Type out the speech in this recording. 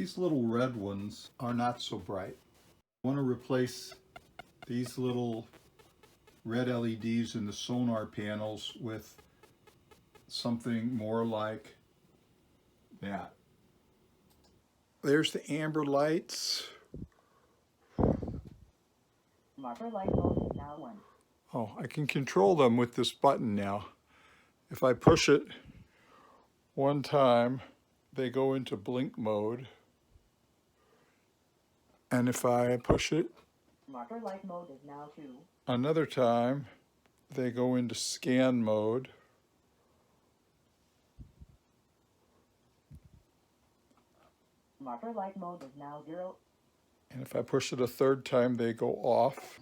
These little red ones are not so bright. I want to replace these little red LEDs in the sonar panels with something more like that. There's the amber lights. Marker light mode is now 1. Oh, I can control them with this button now. If I push it one time, they go into blink mode. And if I push it Marker light mode is now 2. another time, they go into scan mode. Marker light mode is now 0. And if I push it a third time, they go off.